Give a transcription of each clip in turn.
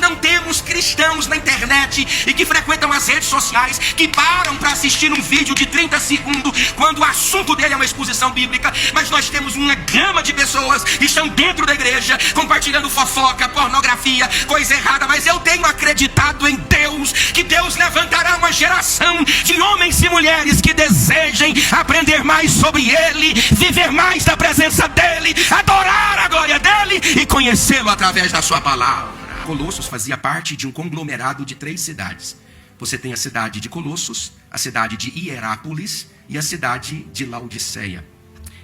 não temos cristãos na internet e que frequentam as redes sociais, que param para assistir um vídeo de 30 segundos quando o assunto dele é uma exposição bíblica, mas nós temos uma gama de pessoas que estão dentro da igreja compartilhando fofoca, pornografia, coisa errada. Mas eu tenho acreditado em Deus, que Deus levantará uma geração de homens e mulheres que desejem aprender mais sobre Ele, viver mais da presença dEle, adorar a glória dEle e conhecê-lo através da sua palavra. Colossos fazia parte de um conglomerado de 3 cidades. Você tem a cidade de Colossos, a cidade de Hierápolis e a cidade de Laodiceia.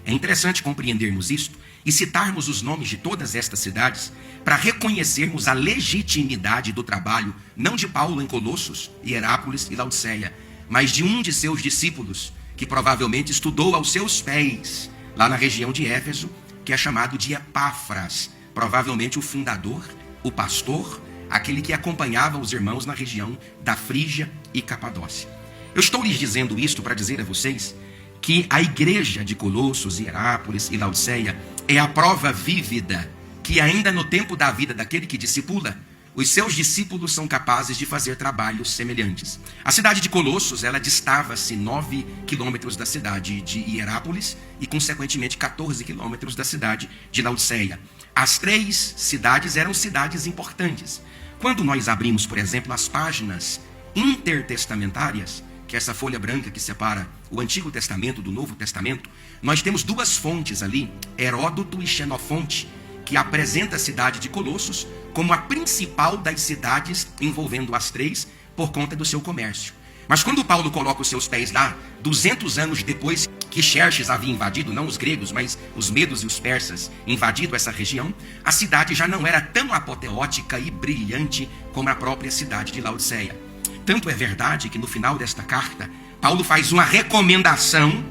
É interessante compreendermos isto e citarmos os nomes de todas estas cidades para reconhecermos a legitimidade do trabalho, não de Paulo em Colossos, Hierápolis e Laodiceia, mas de um de seus discípulos, que provavelmente estudou aos seus pés, lá na região de Éfeso, que é chamado de Epáfras, provavelmente o fundador, o pastor, aquele que acompanhava os irmãos na região da Frígia e Capadócia. Eu estou lhes dizendo isto para dizer a vocês que a igreja de Colossos, Hierápolis e Laodiceia é a prova vívida que ainda no tempo da vida daquele que discipula, os seus discípulos são capazes de fazer trabalhos semelhantes. A cidade de Colossos, ela distava-se 9 quilômetros da cidade de Hierápolis e, consequentemente, 14 quilômetros da cidade de Laodiceia. As 3 cidades eram cidades importantes. Quando nós abrimos, por exemplo, as páginas intertestamentárias, que é essa folha branca que separa o Antigo Testamento do Novo Testamento, nós temos 2 fontes ali, Heródoto e Xenofonte, que apresenta a cidade de Colossos como a principal das cidades envolvendo as 3 por conta do seu comércio. Mas quando Paulo coloca os seus pés lá, 200 anos depois que Xerxes havia invadido, não os gregos, mas os medos e os persas, invadido essa região, a cidade já não era tão apoteótica e brilhante como a própria cidade de Laodiceia. Tanto é verdade que no final desta carta, Paulo faz uma recomendação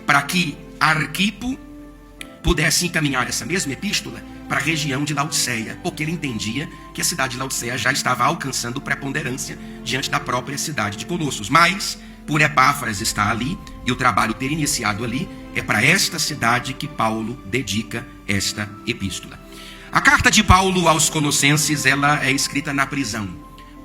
para que Arquipo pudesse encaminhar essa mesma epístola para a região de Laodiceia, porque ele entendia que a cidade de Laodiceia já estava alcançando preponderância diante da própria cidade de Colossos. Mas, por Epáfras estar ali e o trabalho ter iniciado ali, é para esta cidade que Paulo dedica esta epístola. A carta de Paulo aos Colossenses, ela é escrita na prisão.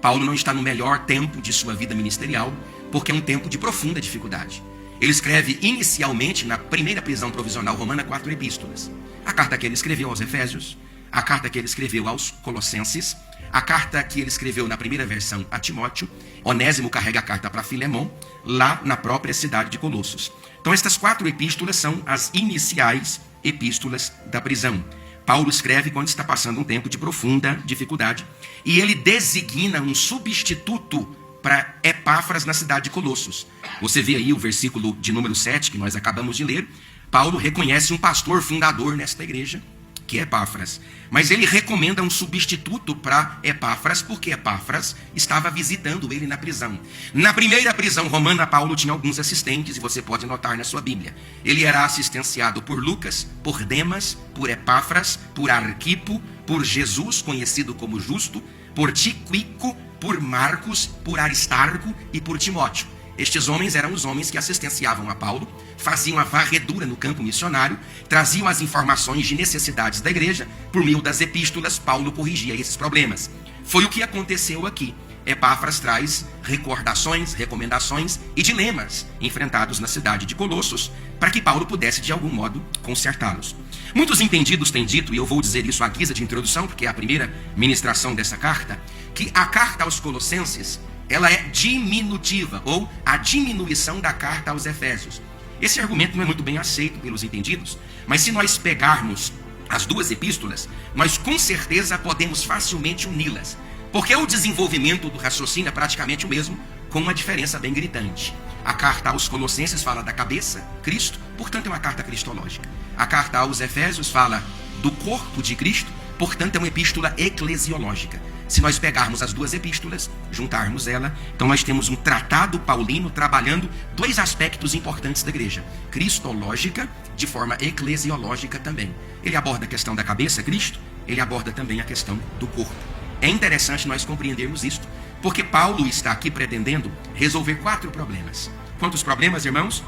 Paulo não está no melhor tempo de sua vida ministerial, porque é um tempo de profunda dificuldade. Ele escreve inicialmente na primeira prisão provisional romana 4 epístolas. A carta que ele escreveu aos Efésios, a carta que ele escreveu aos Colossenses, a carta que ele escreveu na primeira versão a Timóteo. Onésimo carrega a carta para Filemon, lá na própria cidade de Colossos. Então estas 4 epístolas são as iniciais epístolas da prisão. Paulo escreve quando está passando um tempo de profunda dificuldade, e ele designa um substituto para Epáfras na cidade de Colossos. Você vê aí o versículo de número 7 que nós acabamos de ler. Paulo reconhece um pastor fundador nesta igreja, que é Epáfras. Mas ele recomenda um substituto para Epáfras, porque Epáfras estava visitando ele na prisão. Na primeira prisão romana, Paulo tinha alguns assistentes, e você pode notar na sua Bíblia. Ele era assistenciado por Lucas, por Demas, por Epáfras, por Arquipo, por Jesus, conhecido como Justo, por Tíquico, por Marcos, por Aristarco e por Timóteo. Estes homens eram os homens que assistenciavam a Paulo, faziam a varredura no campo missionário, traziam as informações de necessidades da igreja. Por meio das epístolas, Paulo corrigia esses problemas. Foi o que aconteceu aqui. Epáfras traz recordações, recomendações e dilemas enfrentados na cidade de Colossos, para que Paulo pudesse de algum modo consertá-los. Muitos entendidos têm dito, e eu vou dizer isso à guisa de introdução, porque é a primeira ministração dessa carta, que a carta aos Colossenses, ela é diminutiva, ou a diminuição da carta aos Efésios. Esse argumento não é muito bem aceito pelos entendidos, mas se nós pegarmos as 2 epístolas, nós com certeza podemos facilmente uni-las, porque o desenvolvimento do raciocínio é praticamente o mesmo, com uma diferença bem gritante. A carta aos Colossenses fala da cabeça, Cristo, portanto é uma carta cristológica. A carta aos Efésios fala do corpo de Cristo, portanto é uma epístola eclesiológica. Se nós pegarmos as 2 epístolas, juntarmos ela, então nós temos um tratado paulino trabalhando 2 aspectos importantes da igreja: cristológica, de forma eclesiológica também. Ele aborda a questão da cabeça, Cristo, ele aborda também a questão do corpo. É interessante nós compreendermos isto, porque Paulo está aqui pretendendo resolver 4 problemas. Quantos problemas, irmãos?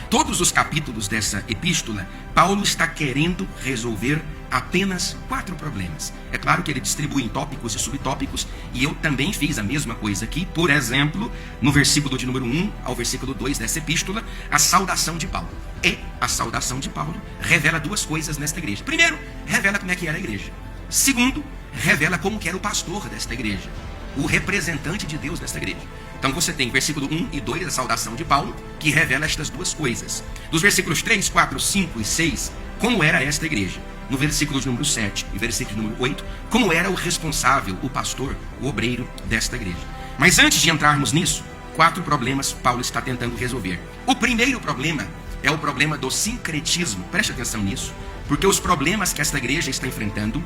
Todos os capítulos dessa epístola, Paulo está querendo resolver apenas 4 problemas. É claro que ele distribui em tópicos e subtópicos, e eu também fiz a mesma coisa aqui. Por exemplo, no versículo de número 1 ao versículo 2 dessa epístola, a saudação de Paulo. E a saudação de Paulo revela 2 coisas nesta igreja. Primeiro, revela como é que era a igreja. Segundo, revela como que era o pastor desta igreja, o representante de Deus desta igreja. Então você tem versículo 1 e 2, a saudação de Paulo, que revela estas 2 coisas. Dos versículos 3, 4, 5 e 6, como era esta igreja. No versículo de número 7 e versículo de número 8, como era o responsável, o pastor, o obreiro desta igreja. Mas antes de entrarmos nisso, 4 problemas Paulo está tentando resolver. O primeiro problema é o problema do sincretismo. Preste atenção nisso, porque os problemas que esta igreja está enfrentando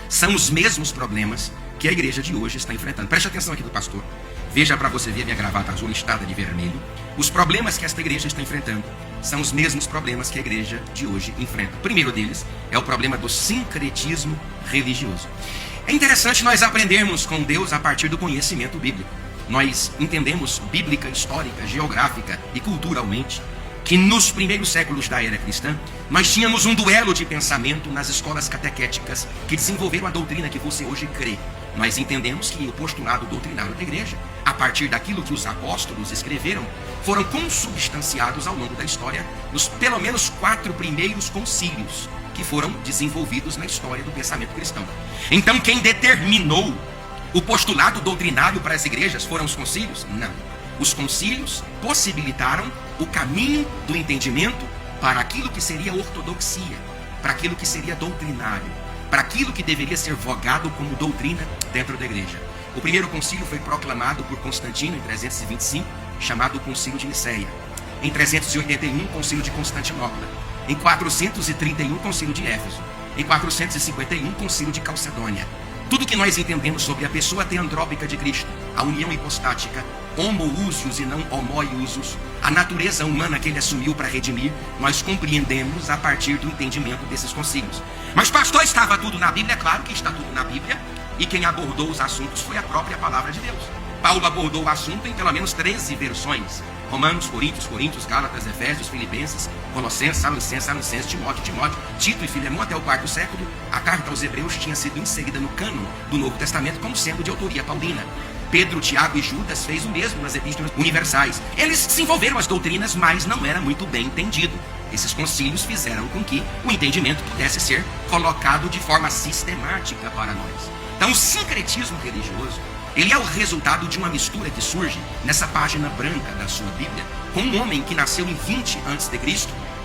são os mesmos problemas que a igreja de hoje está enfrentando. Preste atenção aqui do pastor. Veja para você ver a minha gravata azul listada de vermelho. Os problemas que esta igreja está enfrentando são os mesmos problemas que a igreja de hoje enfrenta. O primeiro deles é o problema do sincretismo religioso. É interessante nós aprendermos com Deus a partir do conhecimento bíblico. Nós entendemos bíblica, histórica, geográfica e culturalmente que nos primeiros séculos da era cristã, nós tínhamos um duelo de pensamento nas escolas catequéticas que desenvolveram a doutrina que você hoje crê. Nós entendemos que o postulado doutrinário da igreja, a partir daquilo que os apóstolos escreveram, foram consubstanciados ao longo da história nos pelo menos 4 primeiros concílios que foram desenvolvidos na história do pensamento cristão. Então quem determinou o postulado doutrinário para as igrejas foram os concílios? Não. Os concílios possibilitaram o caminho do entendimento para aquilo que seria ortodoxia, para aquilo que seria doutrinário, para aquilo que deveria ser vogado como doutrina dentro da igreja. O primeiro concílio foi proclamado por Constantino em 325, chamado Concílio de Niceia. Em 381, Concílio de Constantinopla. Em 431, Concílio de Éfeso. Em 451, Concílio de Calcedônia. Tudo que nós entendemos sobre a pessoa teandrópica de Cristo, a união hipostática, homoúsios e não homóiusos, a natureza humana que ele assumiu para redimir, nós compreendemos a partir do entendimento desses concílios. Mas pastor, estava tudo na Bíblia? É claro que está tudo na Bíblia, e quem abordou os assuntos foi a própria palavra de Deus. Paulo abordou o assunto em pelo menos 13 versões. Romanos, Coríntios, Gálatas, Efésios, Filipenses, Colossenses, Salonicenses, Timóteo, Tito e Filemão até o 4º século. A carta aos Hebreus tinha sido inserida no cânon do Novo Testamento como sendo de autoria paulina. Pedro, Tiago e Judas fez o mesmo nas epístolas universais. Eles desenvolveram as doutrinas, mas não era muito bem entendido. Esses concílios fizeram com que o entendimento pudesse ser colocado de forma sistemática para nós. Então o sincretismo religioso, ele é o resultado de uma mistura que surge nessa página branca da sua Bíblia, com um homem que nasceu em 20 a.C.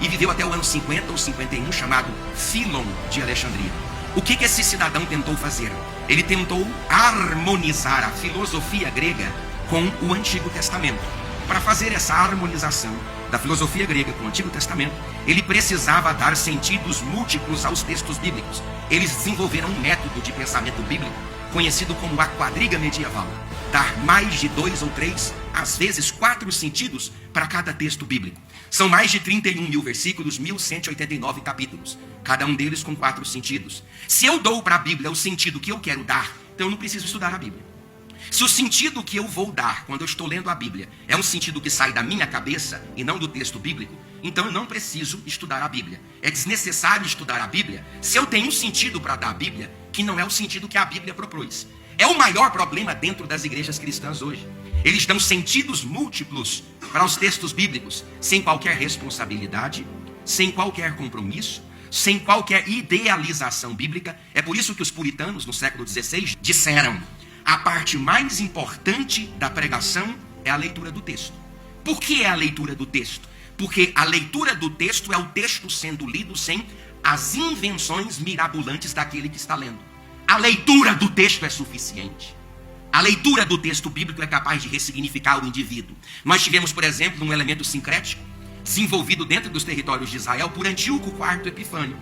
e viveu até o ano 50 ou 51, chamado Fílon de Alexandria. O que esse cidadão tentou fazer? Ele tentou harmonizar a filosofia grega com o Antigo Testamento. Para fazer essa harmonização da filosofia grega com o Antigo Testamento, ele precisava dar sentidos múltiplos aos textos bíblicos. Eles desenvolveram um método de pensamento bíblico conhecido como a quadriga medieval. Dar mais de 2 ou 3, às vezes 4 sentidos para cada texto bíblico. São mais de 31 mil versículos, 1189 capítulos. Cada um deles com 4 sentidos. Se eu dou para a Bíblia o sentido que eu quero dar, então eu não preciso estudar a Bíblia. Se o sentido que eu vou dar quando eu estou lendo a Bíblia é um sentido que sai da minha cabeça e não do texto bíblico, então eu não preciso estudar a Bíblia. É desnecessário estudar a Bíblia se eu tenho um sentido para dar a Bíblia que não é o sentido que a Bíblia propôs. É o maior problema dentro das igrejas cristãs hoje. Eles dão sentidos múltiplos para os textos bíblicos, sem qualquer responsabilidade, sem qualquer compromisso, sem qualquer idealização bíblica. É por isso que os puritanos, no século XVI, disseram: a parte mais importante da pregação é a leitura do texto. Por que é a leitura do texto? Porque a leitura do texto é o texto sendo lido sem as invenções mirabolantes daquele que está lendo. A leitura do texto é suficiente. A leitura do texto bíblico é capaz de ressignificar o indivíduo. Nós tivemos, por exemplo, um elemento sincrético desenvolvido dentro dos territórios de Israel por Antíoco IV Epifânio,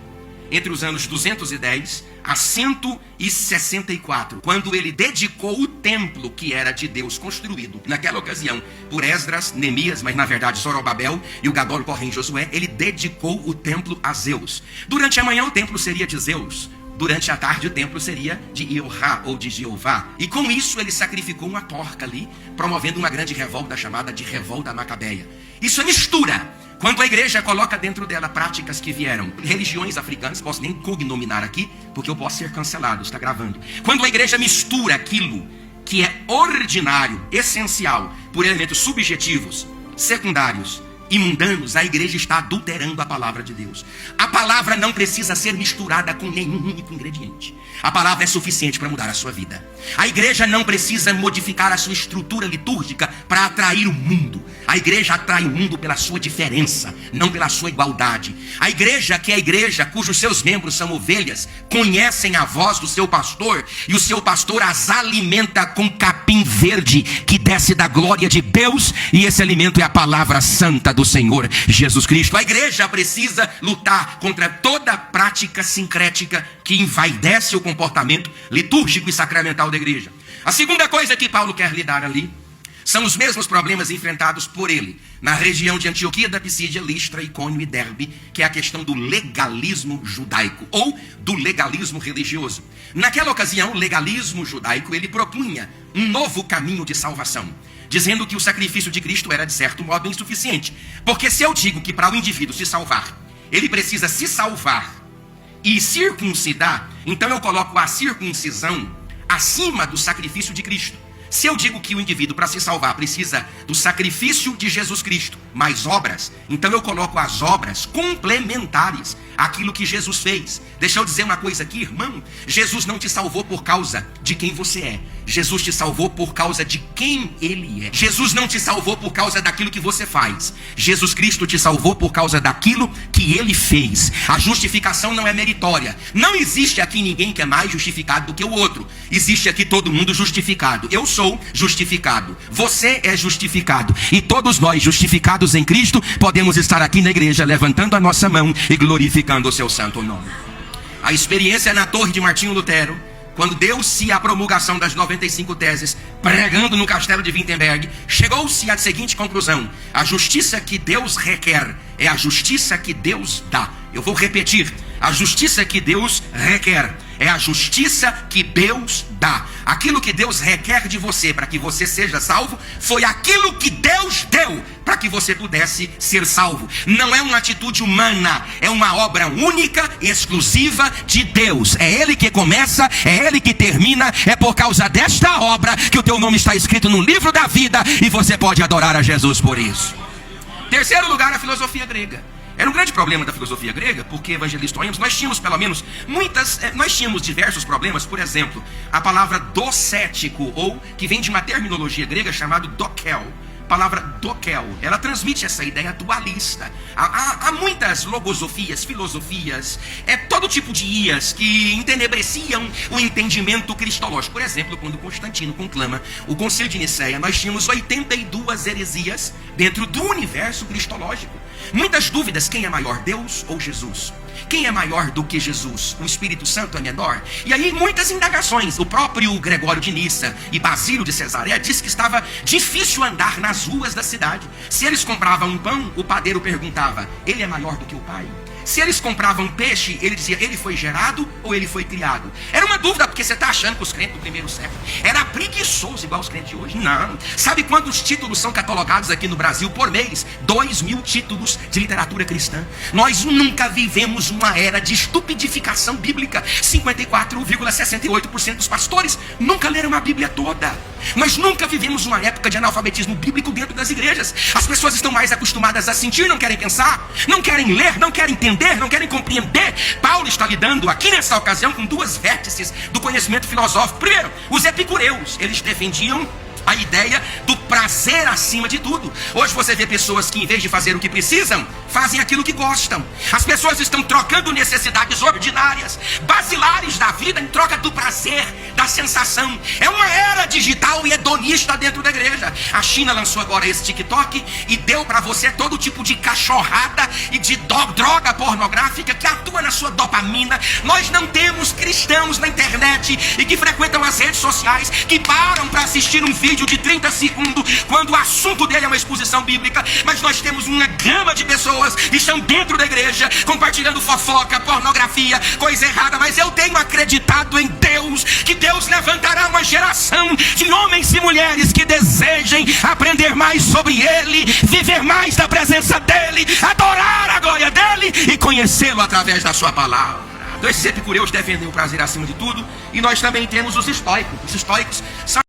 entre os anos 210 a 164, quando ele dedicou o templo que era de Deus, construído naquela ocasião por Esdras, Neemias, mas na verdade Zorobabel e o Gadol Corém Josué. Ele dedicou o templo a Zeus. Durante a manhã o templo seria de Zeus, durante a tarde o templo seria de Iohá ou de Jeová. E com isso ele sacrificou uma porca ali, promovendo uma grande revolta chamada de Revolta Macabeia. Isso é mistura Quando a igreja coloca dentro dela práticas que vieram, religiões africanas, posso nem cognominar aqui, porque eu posso ser cancelado, está gravando. Quando a igreja mistura aquilo que é ordinário, essencial, por elementos subjetivos, secundários e mundanos, a igreja está adulterando a palavra de Deus. A palavra não precisa ser misturada com nenhum único ingrediente. A palavra é suficiente para mudar a sua vida. A igreja não precisa modificar a sua estrutura litúrgica para atrair o mundo. A igreja atrai o mundo pela sua diferença, não pela sua igualdade. A igreja, que é a igreja cujos seus membros são ovelhas, conhecem a voz do seu pastor, e o seu pastor as alimenta com capim verde que desce da glória de Deus, e esse alimento é a palavra santa do Senhor Jesus Cristo. A igreja precisa lutar contra toda prática sincrética que envaidece o comportamento litúrgico e sacramental da igreja. A segunda coisa que Paulo quer lidar ali são os mesmos problemas enfrentados por ele na região de Antioquia, da Pisídia, Listra, Icônio e Derbe, que é a questão do legalismo judaico ou do legalismo religioso. Naquela ocasião, o legalismo judaico ele propunha um novo caminho de salvação, dizendo que o sacrifício de Cristo era de certo modo insuficiente. Porque se eu digo que para o indivíduo se salvar, ele precisa se salvar e circuncidar, então eu coloco a circuncisão acima do sacrifício de Cristo. Se eu digo que o indivíduo para se salvar precisa do sacrifício de Jesus Cristo mais obras, então eu coloco as obras complementares àquilo que Jesus fez. Deixa eu dizer uma coisa aqui, irmão. Jesus não te salvou por causa de quem você é. Jesus te salvou por causa de quem Ele é. Jesus não te salvou por causa daquilo que você faz. Jesus Cristo te salvou por causa daquilo que Ele fez. A justificação não é meritória. Não existe aqui ninguém que é mais justificado do que o outro. Existe aqui todo mundo justificado. Eu sou justificado. Você é justificado. E todos nós, justificados em Cristo, podemos estar aqui na igreja levantando a nossa mão e glorificando o seu santo nome. A experiência na Torre de Martinho Lutero, quando deu-se a promulgação das 95 teses, pregando no castelo de Wittenberg, chegou-se à seguinte conclusão: a justiça que Deus requer é a justiça que Deus dá. Eu vou repetir: a justiça que Deus requer é a justiça que Deus dá. Aquilo que Deus requer de você para que você seja salvo foi aquilo que Deus deu para que você pudesse ser salvo. Não é uma atitude humana, é uma obra única e exclusiva de Deus. É Ele que começa, é Ele que termina. É por causa desta obra que o teu nome está escrito no livro da vida, e você pode adorar a Jesus por isso. Terceiro lugar, a filosofia grega. Era um grande problema da filosofia grega, porque evangelistas, nós tínhamos pelo menos nós tínhamos diversos problemas. Por exemplo, a palavra docético, ou que vem de uma terminologia grega chamada dokel. A palavra dokel, ela transmite essa ideia dualista. Há muitas logosofias, filosofias, todo tipo de ias que entenebreciam o entendimento cristológico. Por exemplo, quando Constantino conclama o Concílio de Nicéia, nós tínhamos 82 heresias dentro do universo cristológico. Muitas dúvidas: quem é maior, Deus ou Jesus? Quem é maior do que Jesus? O Espírito Santo é menor? E aí muitas indagações. O próprio Gregório de Nissa e Basílio de Cesareia disse que estava difícil andar nas ruas da cidade. Se eles compravam um pão, o padeiro perguntava: ele é maior do que o pai? Se eles compravam peixe, ele dizia: ele foi gerado ou ele foi criado? Era uma dúvida, porque você está achando que os crentes do primeiro século era preguiçoso igual os crentes de hoje? Não. Sabe quantos títulos são catalogados aqui no Brasil por mês? 2.000 títulos de literatura cristã. Nós nunca vivemos uma era de estupidificação bíblica. 54,68% dos pastores nunca leram a Bíblia toda. Nós nunca vivemos uma época de analfabetismo bíblico dentro das igrejas. As pessoas estão mais acostumadas a sentir, não querem pensar, não querem ler, não querem entender, não querem compreender. Paulo está lidando aqui nessa ocasião com duas vértices do conhecimento filosófico. Primeiro, os epicureus, eles defendiam a ideia do prazer acima de tudo. Hoje você vê pessoas que, em vez de fazer o que precisam, fazem aquilo que gostam. As pessoas estão trocando necessidades ordinárias, basilares da vida, em troca do prazer, da sensação. É uma era digital e hedonista dentro da igreja. A China lançou agora esse TikTok e deu para você todo tipo de cachorrada e de droga pornográfica que atua na sua dopamina. Nós não temos cristãos na internet e que frequentam as redes sociais que param para assistir um vídeo de 30 segundos quando o assunto dele é uma exposição bíblica. Mas nós temos uma gama de pessoas que estão dentro da igreja compartilhando fofoca, pornografia, coisa errada. Mas eu tenho acreditado em Deus, que Deus levantará uma geração de homens e mulheres que desejam desejem aprender mais sobre Ele, viver mais da presença dEle, adorar a glória dEle e conhecê-lo através da sua palavra. Então esses epicureus defendem o prazer acima de tudo, e nós também temos os estoicos. Os estoicos são